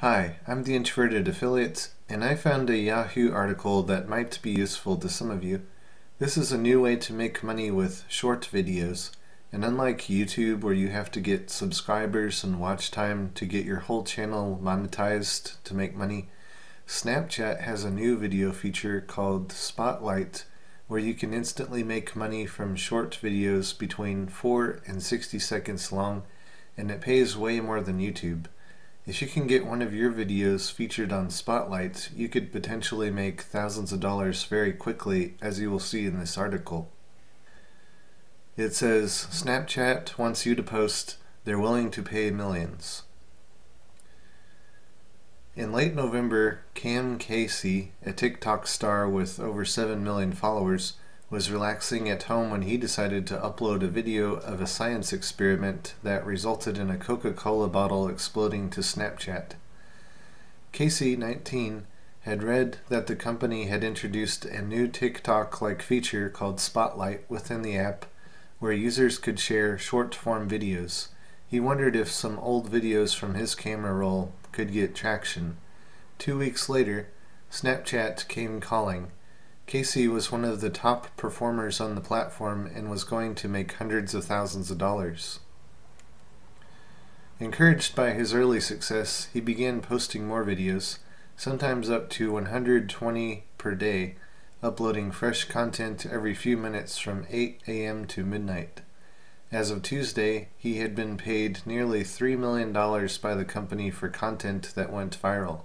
Hi, I'm the Introverted Affiliate, and I found a Yahoo article that might be useful to some of you. This is a new way to make money with short videos, and unlike YouTube where you have to get subscribers and watch time to get your whole channel monetized to make money, Snapchat has a new video feature called Spotlight where you can instantly make money from short videos between 4 and 60 seconds long, and it pays way more than YouTube. If you can get one of your videos featured on Spotlight, you could potentially make thousands of dollars very quickly, as you will see in this article. It says, Snapchat wants you to post, they're willing to pay millions. In late November, Cam Casey, a TikTok star with over 7 million followers, was relaxing at home when he decided to upload a video of a science experiment that resulted in a Coca-Cola bottle exploding to Snapchat. Casey, 19, had read that the company had introduced a new TikTok-like feature called Spotlight within the app, where users could share short-form videos. He wondered if some old videos from his camera roll could get traction. 2 weeks later, Snapchat came calling. Casey was one of the top performers on the platform and was going to make hundreds of thousands of dollars. Encouraged by his early success, he began posting more videos, sometimes up to 120 per day, uploading fresh content every few minutes from 8 a.m. to midnight. As of Tuesday, he had been paid nearly $3 million by the company for content that went viral.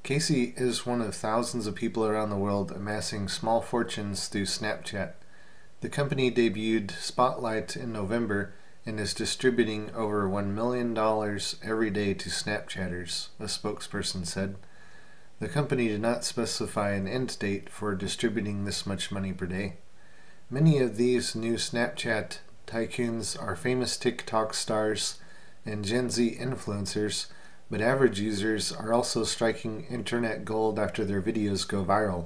Casey is one of thousands of people around the world amassing small fortunes through Snapchat. The company debuted Spotlight in November and is distributing over $1 million every day to Snapchatters, a spokesperson said. The company did not specify an end date for distributing this much money per day. Many of these new Snapchat tycoons are famous TikTok stars and Gen Z influencers, but average users are also striking internet gold after their videos go viral.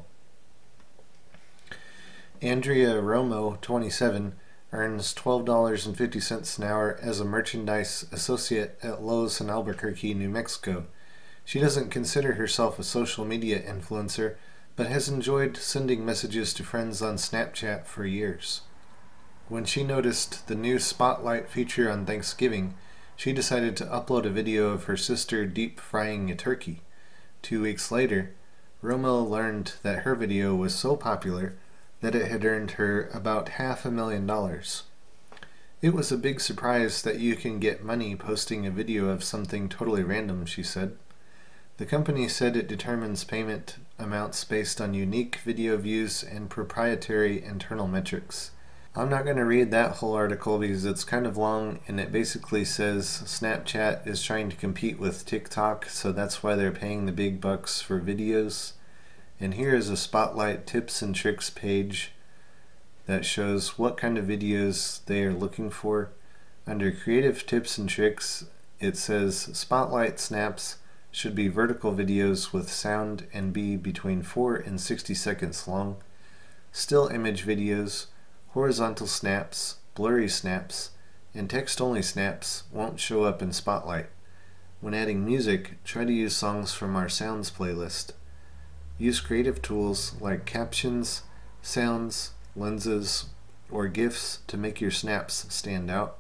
Andrea Romo, 27, earns $12.50 an hour as a merchandise associate at Lowe's in Albuquerque, New Mexico. She doesn't consider herself a social media influencer, but has enjoyed sending messages to friends on Snapchat for years. When she noticed the new Spotlight feature on Thanksgiving, she decided to upload a video of her sister deep frying a turkey. 2 weeks later, Romo learned that her video was so popular that it had earned her about $500,000. It was a big surprise that you can get money posting a video of something totally random, she said. The company said it determines payment amounts based on unique video views and proprietary internal metrics. I'm not going to read that whole article because it's kind of long, and it basically says Snapchat is trying to compete with TikTok, so that's why they're paying the big bucks for videos. And here is a Spotlight tips and tricks page that shows what kind of videos they are looking for. Under creative tips and tricks, it says Spotlight snaps should be vertical videos with sound and be between 4 and 60 seconds long. Still image videos, horizontal snaps, blurry snaps, and text-only snaps won't show up in Spotlight. When adding music, try to use songs from our Sounds playlist. Use creative tools like captions, sounds, lenses, or GIFs to make your snaps stand out.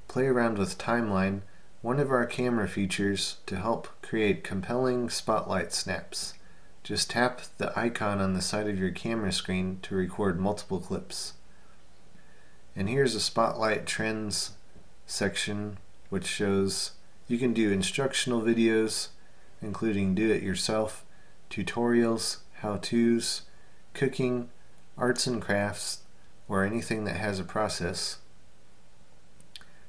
Play around with Timeline, one of our camera features, to help create compelling Spotlight snaps. Just tap the icon on the side of your camera screen to record multiple clips. And here's a Spotlight Trends section which shows you can do instructional videos, including do-it-yourself, tutorials, how-tos, cooking, arts and crafts, or anything that has a process.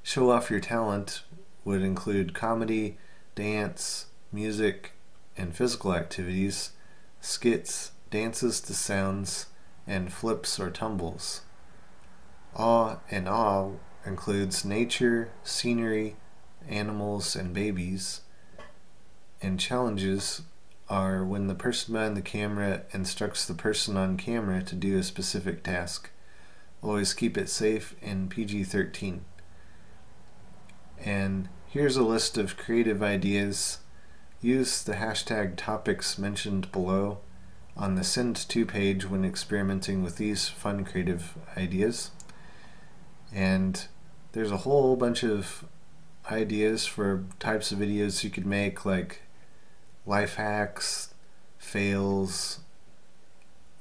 Show off your talent would include comedy, dance, music, and physical activities, skits, dances to sounds, and flips or tumbles. Awe and awe includes nature, scenery, animals, and babies. And challenges are when the person behind the camera instructs the person on camera to do a specific task. Always keep it safe and PG-13. And here's a list of creative ideas Use the hashtag topics mentioned below on the Send To page when experimenting with these fun creative ideas. And there's a whole bunch of ideas for types of videos you could make, like life hacks, fails,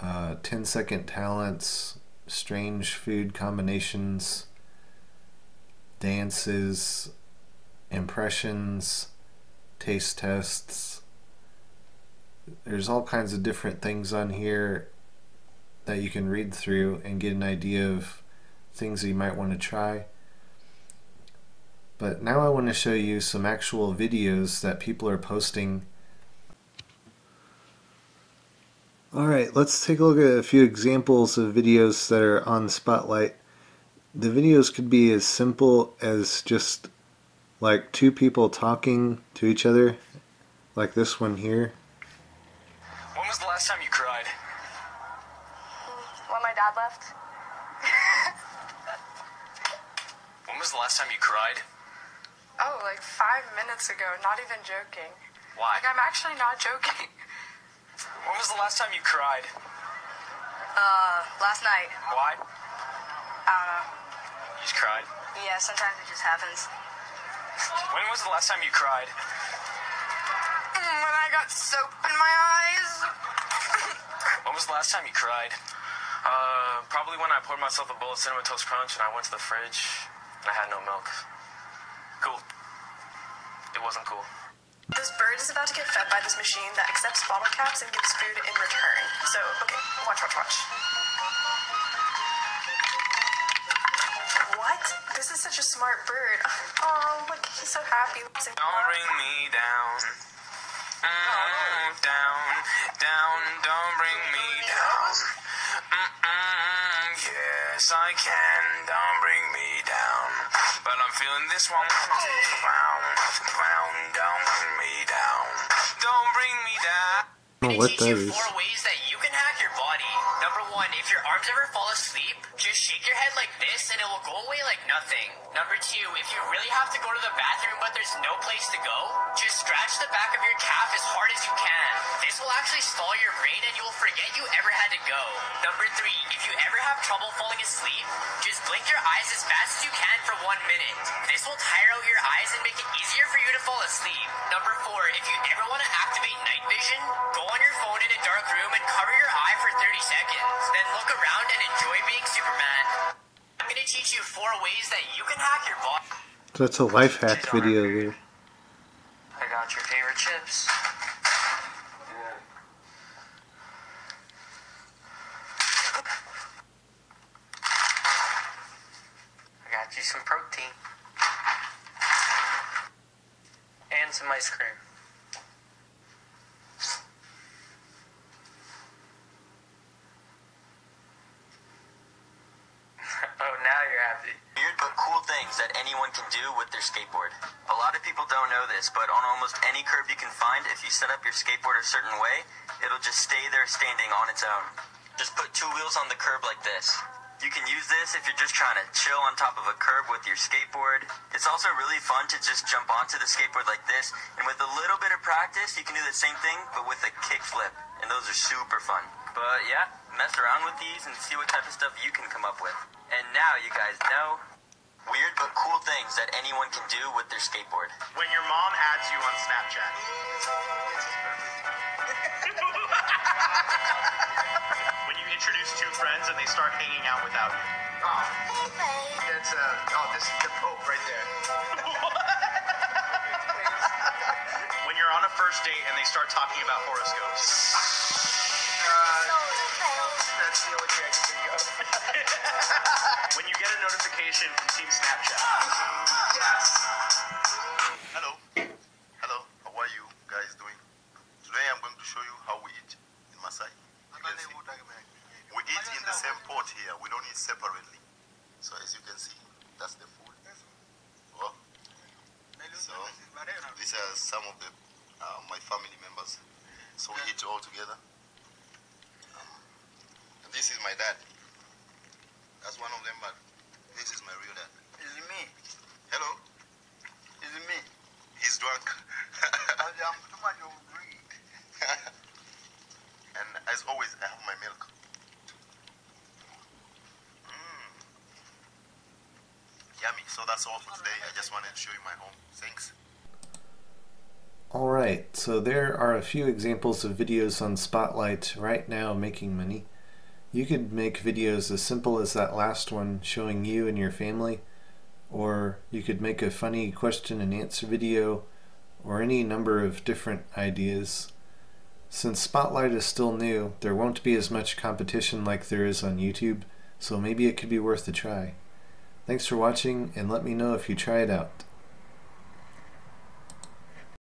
10-second talents, strange food combinations, dances, impressions, taste tests. There's all kinds of different things on here that you can read through and get an idea of things that you might want to try. But now I want to show you some actual videos that people are posting. Alright, let's take a look at a few examples of videos that are on Spotlight. The videos could be as simple as just like two people talking to each other, like this one here. When was the last time you cried? When my dad left. When was the last time you cried? Oh, like 5 minutes ago. Not even joking. Why? Like, I'm actually not joking. When was the last time you cried? Last night. Why? I don't know. You just cried? Yeah, sometimes it just happens. When was the last time you cried? When I got soap in my eyes. When was the last time you cried? Probably when I poured myself a bowl of Cinnamon Toast Crunch and I went to the fridge and I had no milk. Cool. It wasn't cool. This bird is about to get fed by this machine that accepts bottle caps and gives food in return. So, okay, watch. What? This is such a smart bird. Oh, look, he's so happy. Don't bring me down. Down, don't bring me down. Yes, I can, don't bring me down. But I'm feeling this one. Don't bring me down. Don't bring me down. I don't know what that is. 4 ways that you can hack your body. Number 1, if your arms ever fall asleep, just shake your head like this and it will go away like nothing. Number 2, if you really have to go to the bathroom but there's no place to go, just scratch the back of your calf as hard as you can. This will actually stall your brain and you will forget you ever had to go. Number 3, if you ever have trouble falling asleep, just blink your eyes as fast as you can for 1 minute. This will tire out your eyes and make it easier for you to fall asleep. Number 4, if you ever want to activate night vision, go on your phone in a dark room and cover your eye for 30 seconds. Then look around and enjoy being Superman. I'm going to teach you 4 ways that you can hack your body. So that's a life hack video there. I got your favorite chips. I got you some protein. And some ice cream. Oh, now you're happy. Weird but cool things that anyone can do with their skateboard. A lot of people don't know this, but on almost any curb you can find, if you set up your skateboard a certain way, it'll just stay there standing on its own. Just put 2 wheels on the curb like this. You can use this if you're just trying to chill on top of a curb with your skateboard. It's also really fun to just jump onto the skateboard like this, and with a little bit of practice, you can do the same thing, but with a kick flip, and those are super fun. But yeah, mess around with these and see what type of stuff you can come up with. And now you guys know weird but cool things that anyone can do with their skateboard. When your mom adds you on Snapchat. When you introduce 2 friends and they start hanging out without you. Oh, it's this is the Pope right there. When you're on a first date and they start talking about horoscopes. That's the only thing I can think of. When you get a notification from Team Snapchat. Yes. Hello. Hello. How are you guys doing? Today I'm going to show you how we eat in Masai. You can see. We eat in the same pot here. We don't eat separately. So as you can see, that's the food. Well, so these are some of the my family members. So we eat all together. And this is my dad. That's one of them, but this is my real dad. Is it me? Hello. Is it me? He's drunk. I'm And as always, I have my milk. Yummy. So that's all for today. I just wanted to show you my home. Thanks. Alright, so there are a few examples of videos on Spotlight right now making money. You could make videos as simple as that last one showing you and your family, or you could make a funny question and answer video, or any number of different ideas. Since Spotlight is still new, there won't be as much competition like there is on YouTube, so maybe it could be worth a try. Thanks for watching, and let me know if you try it out.